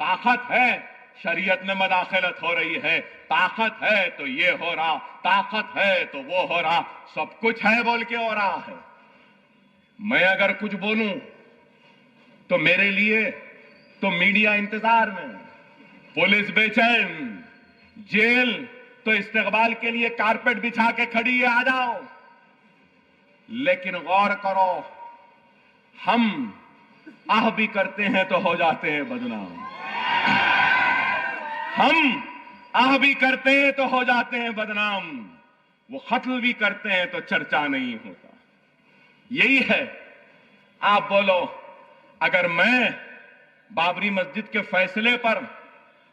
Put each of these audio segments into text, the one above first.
طاقت ہے شریعت میں مداخلت ہو رہی ہے, طاقت ہے تو یہ ہو رہا, طاقت ہے تو وہ ہو رہا, سب کچھ ہے بول کے ہو رہا ہے. میں اگر کچھ بولوں تو میرے لیے تو میڈیا انتظار میں, پولیس بے چین, جیل تو استقبال کے لیے کارپیٹ بچھا کے کھڑی ہے, آ جاؤ. لیکن غور کرو, ہم آہ بھی کرتے ہیں تو ہو جاتے ہیں بدنام, ہم آہ بھی کرتے ہیں تو ہو جاتے ہیں بدنام, وہ قتل بھی کرتے ہیں تو چرچا نہیں ہوتا. یہی ہے. آپ بولو, اگر میں بابری مسجد کے فیصلے پر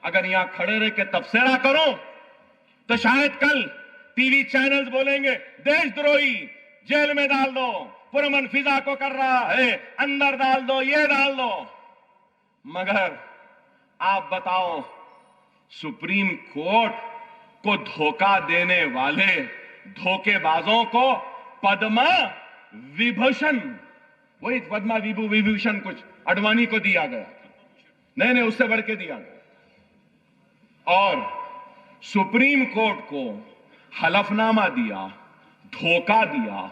اگر یہاں کھڑے رہ کے تبصرہ کروں تو شاید کل ٹی وی چینلز بولیں گے دیش دروہی, جیل میں ڈال دو, پرامن فضا کو کر رہا ہے, اندر ڈال دو, یہ ڈال دو. مگر آپ بتاؤ, سپریم کورٹ کو دھوکہ دینے والے دھوکے بازوں کو پدما وبھوشن, وہی پدما وبھوشن کچھ اڈوانی کو دیا گیا, نہیں اس سے بڑھ کے دیا گیا. اور سپریم کورٹ کو حلف نامہ دیا, دھوکہ دیا,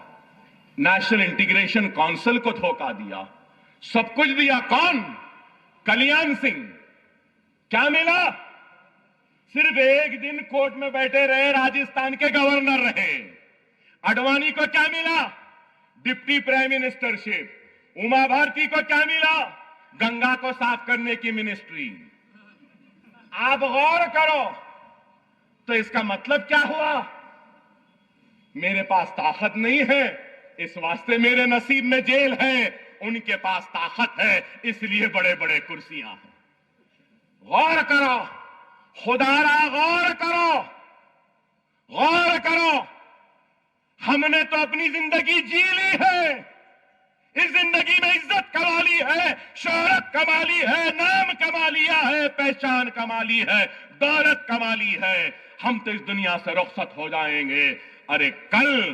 نیشنل انٹیگریشن کونسل کو دھوکہ دیا, سب کچھ دیا. کون؟ کلیان سنگھ. کیا ملا؟ صرف ایک دن کورٹ میں بیٹھے رہے, راجستھان کے گورنر رہے. اڈوانی کو کیا ملا؟ ڈپٹی پرائم منسٹر شپ. اما بھارتی کو کیا ملا؟ گنگا کو صاف کرنے کی منسٹری. آپ غور کرو تو اس کا مطلب کیا ہوا؟ میرے پاس طاقت نہیں ہے, اس واسطے میرے نصیب میں جیل ہے, ان کے پاس طاقت ہے اس لیے بڑے بڑے کرسیاں ہیں. غور کرو, خدا را غور کرو, غور کرو. ہم نے تو اپنی زندگی جی لی ہے, اس زندگی میں عزت کما لی ہے, شہرت کما لی ہے, نام کما لیا ہے, پہچان کما لی ہے, دولت کما لی ہے. ہم تو اس دنیا سے رخصت ہو جائیں گے. ارے کل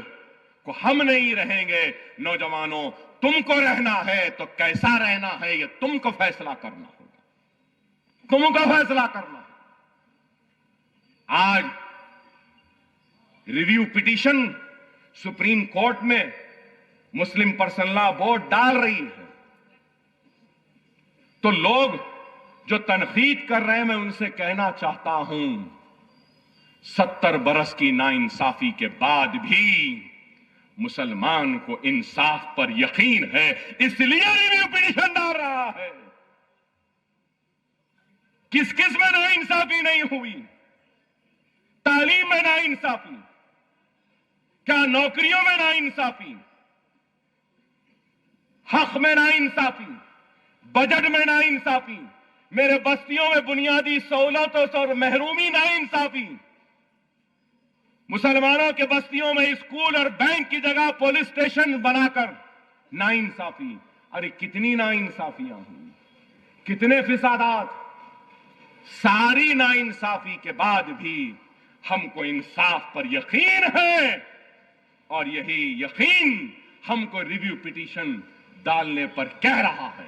کو ہم نہیں رہیں گے. نوجوانوں, تم کو رہنا ہے تو کیسا رہنا ہے یہ تم کو فیصلہ کرنا ہوگا, تم کو فیصلہ کرنا. آج ریویو پٹیشن سپریم کورٹ میں مسلم پرسنل لا بورڈ ڈال رہی ہے, تو لوگ جو تنقید کر رہے ہیں میں ان سے کہنا چاہتا ہوں, 70 برس کی ناانصافی کے بعد بھی مسلمان کو انصاف پر یقین ہے, اس لیے ریویو پٹیشن ڈال رہا ہے. کس کس میں ناانصافی نہیں ہوئی؟ تعلیم میں ناانصافی, کیا نوکریوں میں ناانصافی, حق میں ناانصافی, بجٹ میں ناانصافی, میرے بستیوں میں بنیادی سہولتوں سے محرومی ناانصافی, مسلمانوں کے بستیوں میں اسکول اور بینک کی جگہ پولیس اسٹیشن بنا کر ناانصافی. ارے کتنی ناانصافیاں ہوئی, کتنے فسادات. ساری ناانصافی کے بعد بھی ہم کو انصاف پر یقین ہے, اور یہی یقین ہم کو ریویو پٹیشن ڈالنے پر کہہ رہا ہے.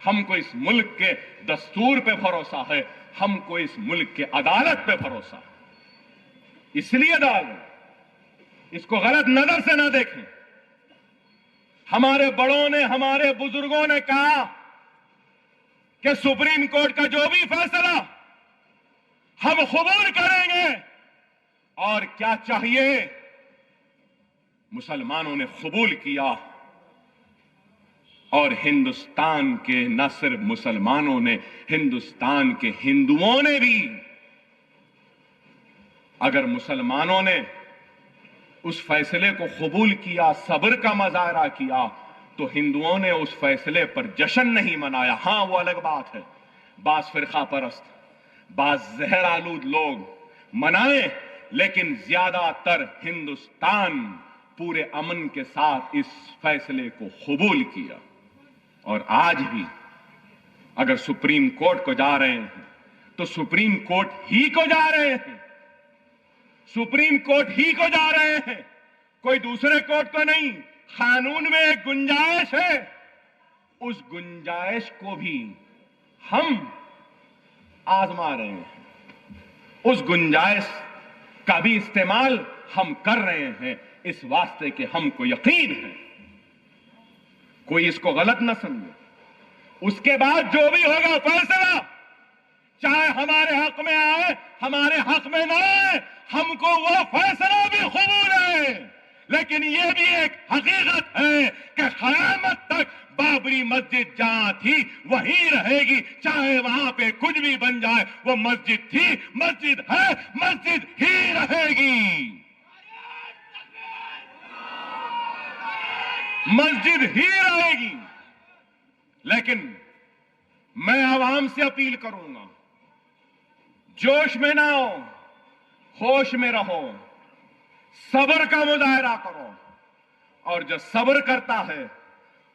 ہم کو اس ملک کے دستور پہ بھروسہ ہے, ہم کو اس ملک کے عدالت پہ بھروسہ ہے, اس لیے ڈال رہے. اس کو غلط نظر سے نہ دیکھیں. ہمارے بڑوں نے, ہمارے بزرگوں نے کہا کہ سپریم کورٹ کا جو بھی فیصلہ ہم قبول کریں گے, اور کیا چاہیے, مسلمانوں نے قبول کیا. اور ہندوستان کے نہ صرف مسلمانوں نے, ہندوستان کے ہندوؤں نے بھی. اگر مسلمانوں نے اس فیصلے کو قبول کیا, صبر کا مظاہرہ کیا, تو ہندوؤں نے اس فیصلے پر جشن نہیں منایا. ہاں وہ الگ بات ہے, بعض فرقہ پرست, بعض زہر آلود لوگ منائیں, لیکن زیادہ تر ہندوستان پورے امن کے ساتھ اس فیصلے کو قبول کیا. اور آج بھی اگر سپریم کورٹ کو جا رہے ہیں تو سپریم کورٹ ہی کو جا رہے ہیں, سپریم کورٹ ہی کو جا رہے ہیں, کوئی دوسرے کورٹ کو نہیں. قانون میں ایک گنجائش ہے, اس گنجائش کو بھی ہم آزما رہے ہیں، اس گنجائش کا بھی استعمال ہم کر رہے ہیں، اس واسطے کہ ہم کو یقین ہے، کوئی اس کو غلط نہ سمجھے۔ اس کے بعد جو بھی ہوگا فیصلہ، چاہے ہمارے حق میں آئے ہمارے حق میں نہ آئے، ہم کو وہ فیصلہ بھی قبول ہے، لیکن یہ بھی ایک حقیقت ہے کہ قیامت تک بابری مسجد جہاں تھی وہیں رہے گی، چاہے وہاں پہ کچھ بھی بن جائے، وہ مسجد تھی، مسجد ہے، مسجد ہی رہے گی، مسجد ہی رہے گی۔ لیکن میں عوام سے اپیل کروں گا، جوش میں نہ ہو، ہوش میں رہو، صبر کا مظاہرہ کرو، اور جو صبر کرتا ہے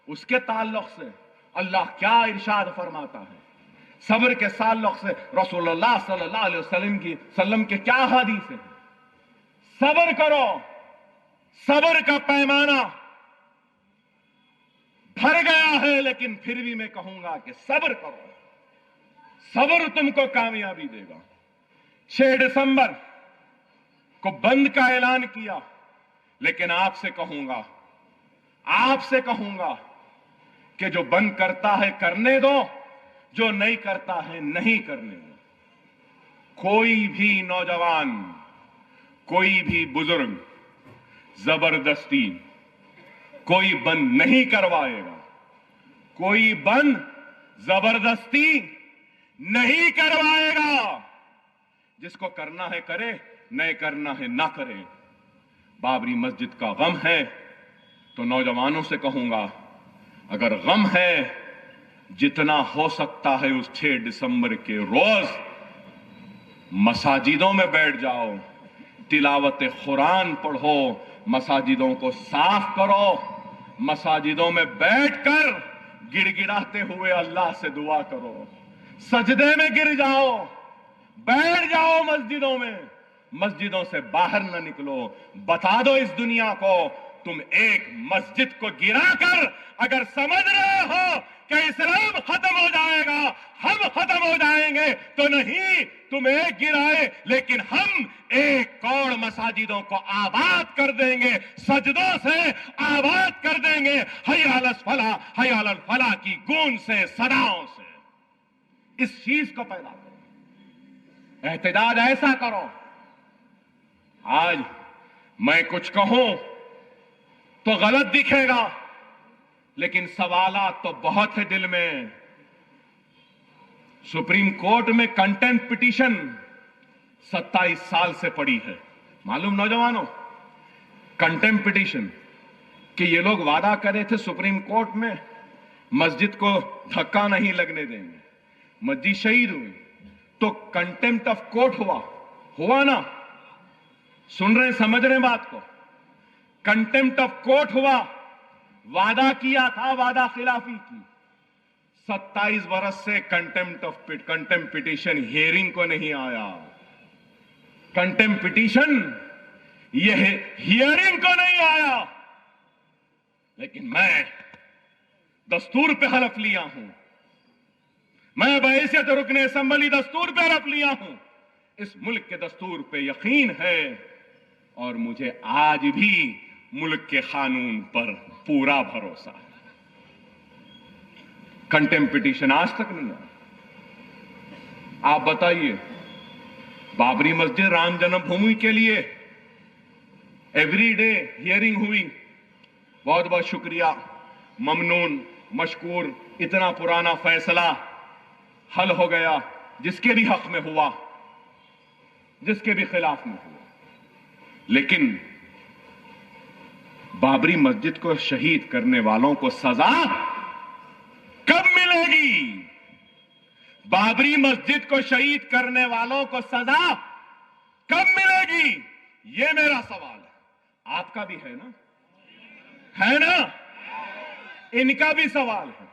اس کے تعلق سے اللہ کیا ارشاد فرماتا ہے، صبر کے تعلق سے رسول اللہ صلی اللہ علیہ وسلم کے کیا حدیث ہیں۔ صبر کرو، صبر کا پیمانہ بھر گیا ہے، لیکن پھر بھی میں کہوں گا کہ صبر کرو، صبر تم کو کامیابی دے گا۔ 6 دسمبر کو بند کا اعلان کیا، لیکن آپ سے کہوں گا کہ جو بند کرتا ہے کرنے دو، جو نہیں کرتا ہے نہیں کرنے دو۔ کوئی بھی نوجوان، کوئی بھی بزرگ زبردستی کوئی بند نہیں کروائے گا، کوئی بند زبردستی نہیں کروائے گا، جس کو کرنا ہے کرے، نہیں کرنا ہے نہ کرے۔ بابری مسجد کا غم ہے تو نوجوانوں سے کہوں گا، اگر غم ہے جتنا ہو سکتا ہے اس 6 دسمبر کے روز مساجدوں میں بیٹھ جاؤ، تلاوت قرآن پڑھو، مساجدوں کو صاف کرو، مساجدوں میں بیٹھ کر گڑ گڑاتے ہوئے اللہ سے دعا کرو، سجدے میں گر جاؤ، بیٹھ جاؤ مسجدوں میں، مسجدوں سے باہر نہ نکلو۔ بتا دو اس دنیا کو، تم ایک مسجد کو گرا کر اگر سمجھ رہے ہو کہ اسلام ختم ہو جائے گا، ہم ختم ہو جائیں گے، تو نہیں، تم ایک گرائے لیکن ہم ایک کروڑ مساجدوں کو آباد کر دیں گے، سجدوں سے آباد کر دیں گے، حی علی الفلاح، حی علی الفلاح کی گونج سے، صداؤں سے۔ اس چیز کو پیدا کرو، احتجاج ایسا کرو۔ آج میں کچھ کہوں تو غلط دکھے گا، لیکن سوالات تو بہت ہے دل میں۔ سپریم کورٹ میں کنٹمپٹ پٹیشن 27 سال سے پڑی ہے، معلوم نوجوانوں، کنٹمپٹ پٹیشن کہ یہ لوگ وعدہ کرے تھے سپریم کورٹ میں مسجد کو دھکا نہیں لگنے دیں گے، مسجد شہید ہوئی تو کنٹمپٹ آف کورٹ ہوا نا؟ سن رہے سمجھ رہے بات کو؟ کنٹمپٹ آف کورٹ ہوا، وعدہ کیا تھا، وعدہ خلافی کی۔ 27 برس سے کنٹمپٹ پٹیشن ہیئرنگ کو نہیں آیا، کنٹمپٹ پٹیشن یہ ہیئرنگ کو نہیں آیا، لیکن میں دستور پہ حلف لیا ہوں، میں بحیثیت رکن اسمبلی دستور پہ حلف لیا ہوں، اس ملک کے دستور پہ یقین ہے، اور مجھے آج بھی ملک کے قانون پر پورا بھروسہ ہے۔ کنٹمپٹ پٹیشن آج تک نہیں آیا۔ آپ بتائیے، بابری مسجد رام جنم بھومی کے لیے ایوری ڈے ہیئرنگ ہوئی، بہت بہت شکریہ، ممنون، مشکور، اتنا پرانا فیصلہ حل ہو گیا، جس کے بھی حق میں ہوا، جس کے بھی خلاف میں ہوا۔ لیکن بابری مسجد کو شہید کرنے والوں کو سزا کب ملے گی؟ بابری مسجد کو شہید کرنے والوں کو سزا کب ملے گی؟ یہ میرا سوال ہے، آپ کا بھی ہے نا؟ ہے نا؟ ان کا بھی سوال ہے۔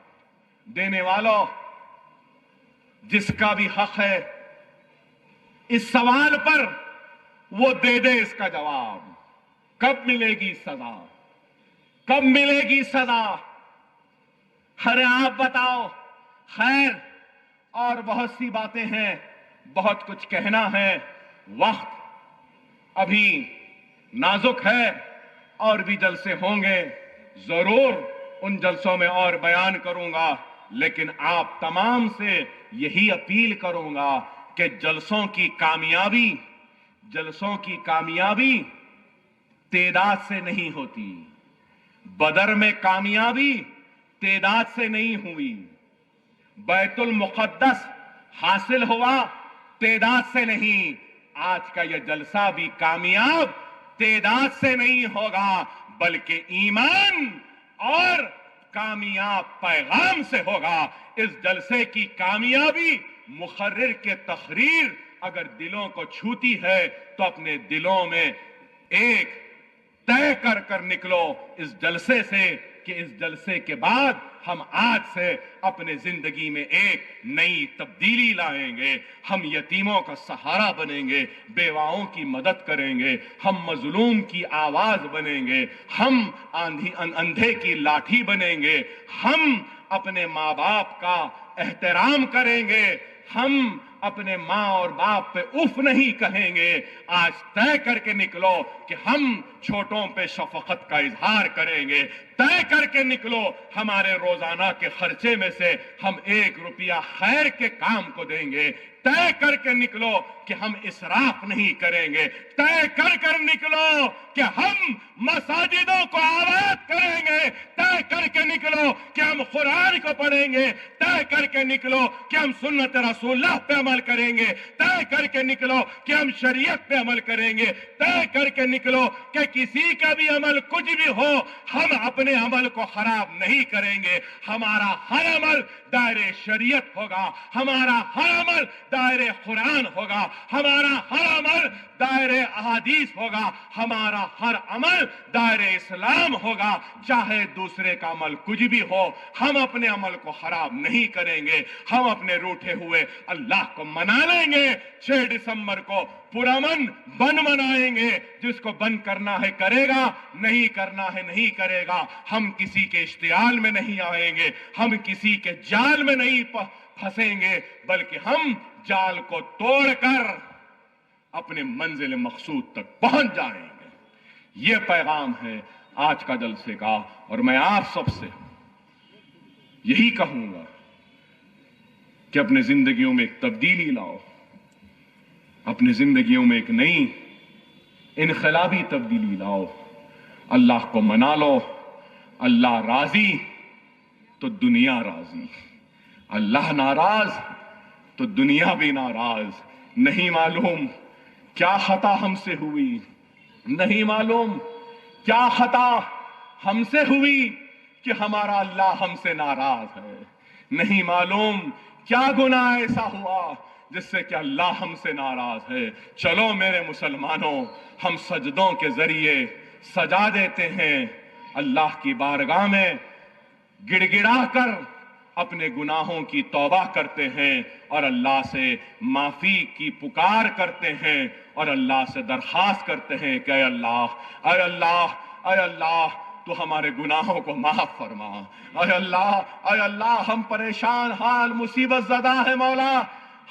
دینے والوں، جس کا بھی حق ہے اس سوال پر، وہ دے دے اس کا جواب۔ کب ملے گی سزا؟ کب ملے گی سزا؟ ارے آپ بتاؤ، خیر اور بہت سی باتیں ہیں, بہت کچھ کہنا ہے. وقت ابھی نازک ہے, اور بھی جلسے ہوں گے, ضرور ان جلسوں میں اور بیان کروں گا, لیکن آپ تمام سے یہی اپیل کروں گا کہ جلسوں کی کامیابی تعداد سے نہیں ہوتی. بدر میں کامیابی تعداد سے نہیں ہوئی, بیت المقدس حاصل ہوا تعداد سے نہیں. آج کا یہ جلسہ بھی کامیاب تعداد سے نہیں ہوگا, بلکہ ایمان اور کامیاب پیغام سے ہوگا. اس جلسے کی کامیابی مقرر کے تقریر اگر دلوں کو چھوتی ہے تو اپنے دلوں میں ایک طے کر نکلو اس جلسے سے کہ اس جلسے کے بعد ہم آج سے اپنے زندگی میں ایک نئی تبدیلی لائیں گے. ہم یتیموں کا سہارا بنیں گے, بیواؤں کی مدد کریں گے, ہم مظلوم کی آواز بنیں گے, ہم اندھے کی لاٹھی بنیں گے, ہم اپنے ماں باپ کا احترام کریں گے, ہم اپنے ماں اور باپ پہ اف نہیں کہیں گے. آج طے کر کے نکلو کہ ہم چھوٹوں پہ شفقت کا اظہار کریں گے. طے کر کے نکلو ہمارے روزانہ کے خرچے میں سے ہم 1 روپیہ خیر کے کام کو دیں گے. طے کر کے نکلو کہ ہم اسراف نہیں کریں گے. طے کر نکلو کہ ہم مساجدوں کو آباد کریں گے. طے کر کے نکلو کہ ہم قرآن کو پڑھیں گے. طے کر کے نکلو کہ ہم سنت رسول اللہ پہ عمل کریں گے. طے کر کے نکلو کہ ہم شریعت پہ عمل کریں گے. طے کر کے نکلو کہ کسی کا بھی عمل کچھ بھی ہو, ہم اپنے عمل کو خراب نہیں کریں گے. ہمارا ہر عمل دائرے شریعت ہوگا, ہمارا ہر عمل دائرے قرآن ہوگا, ہمارا ہر عمل دائرے احادیث ہوگا, ہمارا ہر عمل دائرے اسلام ہوگا. چاہے دوسرے کا عمل کچھ بھی ہو, ہم اپنے عمل کو خراب نہیں کریں گے. ہم اپنے روٹھے ہوئے اللہ کو منا لیں گے. 6 دسمبر کو پرامن بن منائیں گے. جس کو بند کرنا ہے کرے گا, نہیں کرنا ہے نہیں کرے گا. ہم کسی کے اشتعال میں نہیں آئیں گے, ہم کسی کے جال میں نہیں پھنسیں گے, بلکہ ہم جال کو توڑ کر اپنے منزل مقصود تک پہنچ جائیں گے. یہ پیغام ہے آج کا جلسے کا, اور میں آپ سب سے یہی کہوں گا کہ اپنے زندگیوں میں ایک تبدیلی لاؤ, اپنے زندگیوں میں ایک نئی انقلابی تبدیلی لاؤ. اللہ کو منا لو. اللہ راضی تو دنیا راضی, اللہ ناراض تو دنیا بھی ناراض. نہیں معلوم کیا خطا ہم سے ہوئی, نہیں معلوم کیا خطا ہم سے ہوئی کہ ہمارا اللہ ہم سے ناراض ہے. نہیں معلوم کیا گناہ ایسا ہوا جس سے کہ اللہ ہم سے ناراض ہے. چلو میرے مسلمانوں, ہم سجدوں کے ذریعے سجا دیتے ہیں اللہ کی بارگاہ میں, گڑ گڑا کر اپنے گناہوں کی توبہ کرتے ہیں اور اللہ سے معافی کی پکار کرتے ہیں اور اللہ سے درخواست کرتے ہیں کہ اے اللہ, اے اللہ, اے اللہ, تو ہمارے گناہوں کو معاف فرما. اے اللہ, اے اللہ, ہم پریشان حال مصیبت زدہ ہے مولا,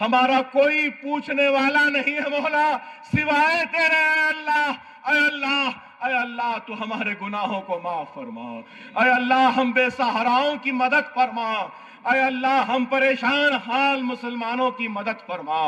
ہمارا کوئی پوچھنے والا نہیں ہے مولا سوائے تیرے. اے اللہ, اے اللہ, اے اللہ, تو ہمارے گناہوں کو معاف فرما. اے اللہ, ہم بے سہاراؤں کی مدد فرما. اے اللہ, ہم پریشان حال مسلمانوں کی مدد فرما.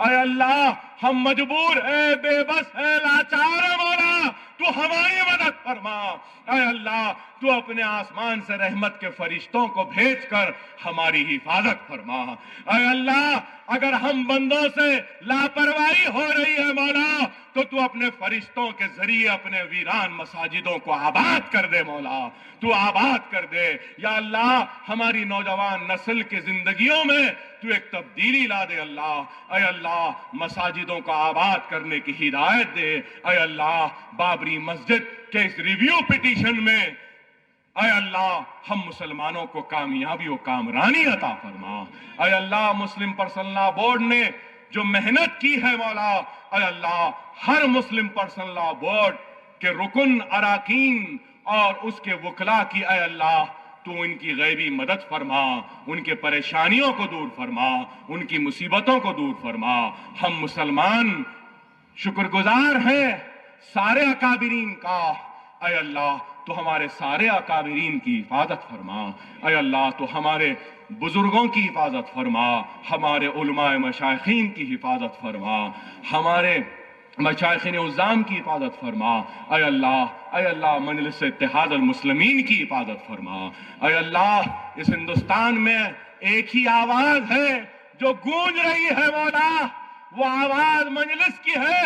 اے اللہ, ہم مجبور ہیں, بے بس ہیں, لاچار ہیں مولا, تو ہماری مدد فرما. اے اللہ, تو اپنے آسمان سے رحمت کے فرشتوں کو بھیج کر ہماری حفاظت فرما. اے اللہ, اگر ہم بندوں سے لاپرواہی ہو رہی ہے مولا, تو اپنے فرشتوں کے ذریعے اپنے ویران مساجدوں کو آباد کر دے مولا, تو آباد کر دے. یا اللہ, ہماری نوجوان نسل کے زندگیوں میں تو ایک تبدیلی لا دے اللہ. اے اللہ, مساجدوں کو آباد کرنے کی ہدایت دے. اے اللہ, بابری مسجد کے اس ریویو پٹیشن میں اے اللہ, ہم مسلمانوں کو کامیابی و کامرانی عطا فرما. اے اللہ, مسلم پرسنل لا بورڈ نے جو محنت کی ہے مولا, اے اللہ, ہر مسلم پرسنل لا بورڈ کے رکن اراکین اور اس کے وکلا کی اے اللہ تو ان کی غیبی مدد فرما, ان کے پریشانیوں کو دور فرما, ان کی مصیبتوں کو دور فرما. ہم مسلمان شکر گزار ہیں سارے اکابرین کا. اے اللہ تو ہمارے سارے اکابرین کی حفاظت فرما. اے اللہ تو ہمارے بزرگوں کی حفاظت فرما, ہمارے علماء مشائخین کی حفاظت فرما, ہمارے مشائخین عظام کی حفاظت فرما. اے اللہ مجلس اتحاد المسلمین کی حفاظت فرما. اے اللہ اس ہندوستان میں ایک ہی آواز ہے جو گونج رہی ہے مولا, وہ آواز مجلس کی ہے,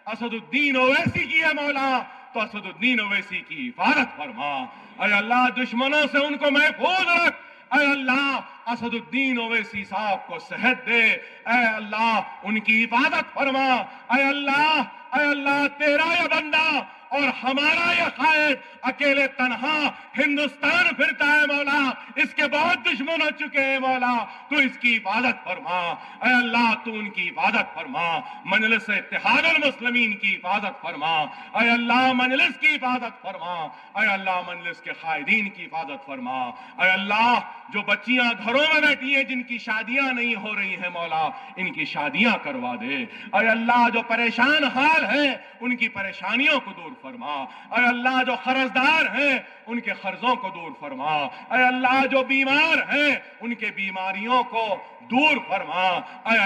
اسد الدین اویسی کی ہے مولا, تو اسد الدین اویسی کی حفاظت فرما. اے اللہ دشمنوں سے ان کو محفوظ رکھ. اے اللہ اسد الدین اویسی صاحب کو صحت دے. اے اللہ ان کی حفاظت فرما. اے اللہ تیرا یہ بندہ اور ہمارا یہ قائد اکیلے تنہا ہندوستان پھرتا ہے مولا, اس کے بہت دشمن ہو چکے ہیں مولا, تو اس کی حفاظت فرما. اے اللہ تو ان کی حفاظت فرما, مجلس اتحاد المسلمین کی حفاظت فرما. اے اللہ مجلس کی حفاظت فرما. اے اللہ مجلس کے قائدین کی حفاظت فرما. اے اللہ جو بچیاں گھروں میں بیٹھی ہیں جن کی شادیاں نہیں ہو رہی ہیں مولا, ان کی شادیاں کروا دے. اے اللہ جو پریشان حال ہیں ان کی پریشانیوں کو دور فرما. اے اللہ جو قرضدار ہیں ان کے قرضوں کو دور فرما. اے اللہ جو بیمار ہیں ان کے بیماریوں کو دور فرما. اے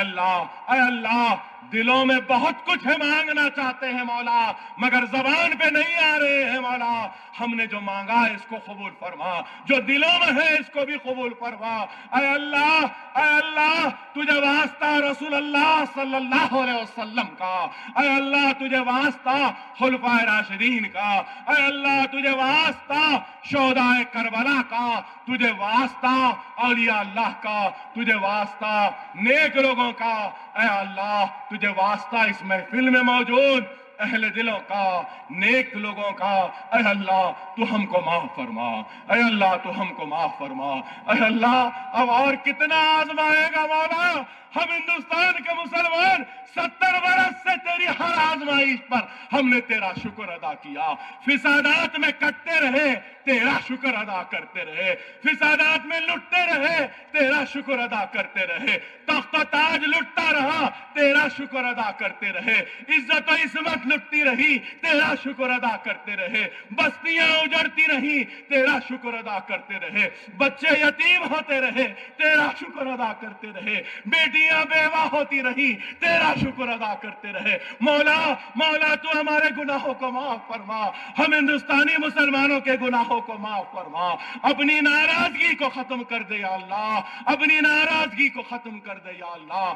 اللہ دلوں میں بہت کچھ ہے, مانگنا چاہتے ہیں مولا, مگر زبان پہ نہیں آ رہے ہیں مولا. ہم نے جو مانگا اس کو قبول فرما, جو دلوں میں ہے اس کو بھی قبول فرما. اے اللہ تجھے واسطہ رسول اللہ صلی اللہ علیہ وسلم کا. اے اللہ تجھے واسطہ خلفائے راشدین کا. اے اللہ تجھے واسطہ شہدائے کربلا کا. تجھے واسطہ اولیاء اللہ کا. تجھے واسطہ نیک لوگوں کا. اے اللہ تجھے واسطہ اس محفل میں موجود اہل دلوں کا, نیک لوگوں کا. اے اللہ تو ہم کو معاف فرما. اے اللہ تو ہم کو معاف فرما. اے اللہ اب اور کتنا آزمائے گا مولا. ہم ہندوستان کے مسلمان 70 برس سے تیری ہر آزمائش پر ہم نے تیرا شکر ادا کیا. فسادات میں کٹتے رہے, تیرا شکر ادا کرتے رہے. فسادات میں لٹتے رہے, تیرا شکر ادا کرتے رہے. تخت و تاج لٹتا رہا, تیرا شکر ادا کرتے رہے. عزت و عصمت لٹتی رہی, تیرا شکر ادا کرتے رہے. بستیاں اجڑتی رہی, تیرا شکر ادا کرتے رہے. بچے یتیم ہوتے رہے, تیرا شکر ادا کرتے رہے. بیٹیاں بیوہ ہوتی رہی, تیرا شکر ادا کرتے رہے. مولا تو ہمارے گناہوں کو معاف فرما. ہم ہندوستانی مسلمانوں کے گناہوں کو معاف فرما. اپنی ناراضگی کو ختم کر دے یا اللہ, اپنی ناراضگی کو ختم کر دے یا اللہ.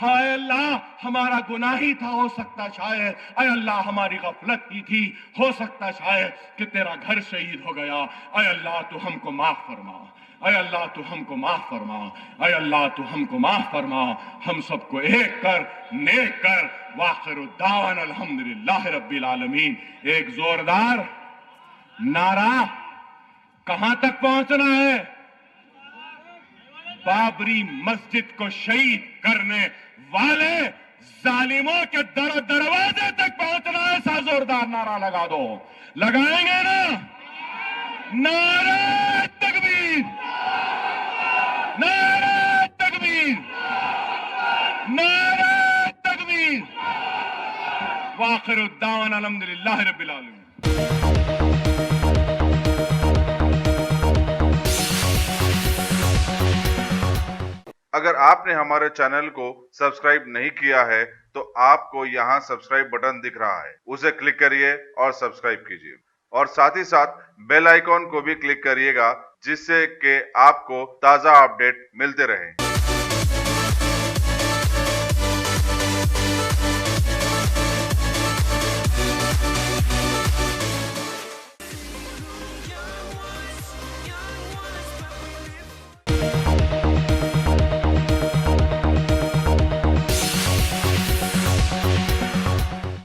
اے اللہ ہمارا گناہ ہی تھا, ہو سکتا شاید. اے اللہ ہماری غفلت ہی تھی, ہو سکتا شاید کہ تیرا گھر شہید ہو گیا. اے اللہ تو ہم کو معاف فرما. اے اللہ تو ہم کو معاف فرما. اے اللہ تو ہم کو معاف فرما. ہم سب کو ایک کر, نیک کر. وآخر الدعوانا الحمدللہ رب العالمین. ایک زوردار نعرہ کہاں تک پہنچنا ہے؟ بابری مسجد کو شہید کرنے والے ظالموں کے دروازے تک پہنچنا ہے. ایسا زوردار نعرہ لگا دو. لگائیں گے نا؟ نعرہ تکبیر, نعرہ تکبیر, نعرہ تکبیر. وآخر الدعوانا الحمدللہ رب العالمین. اگر آپ نے ہمارے چینل کو سبسکرائب نہیں کیا ہے تو آپ کو یہاں سبسکرائب بٹن دکھ رہا ہے, اسے کلک کریے اور سبسکرائب کیجیے. اور ساتھ ہی ساتھ بیل آئیکن کو بھی کلک کریے گا, جس سے کہ آپ کو تازہ اپڈیٹ ملتے رہیں.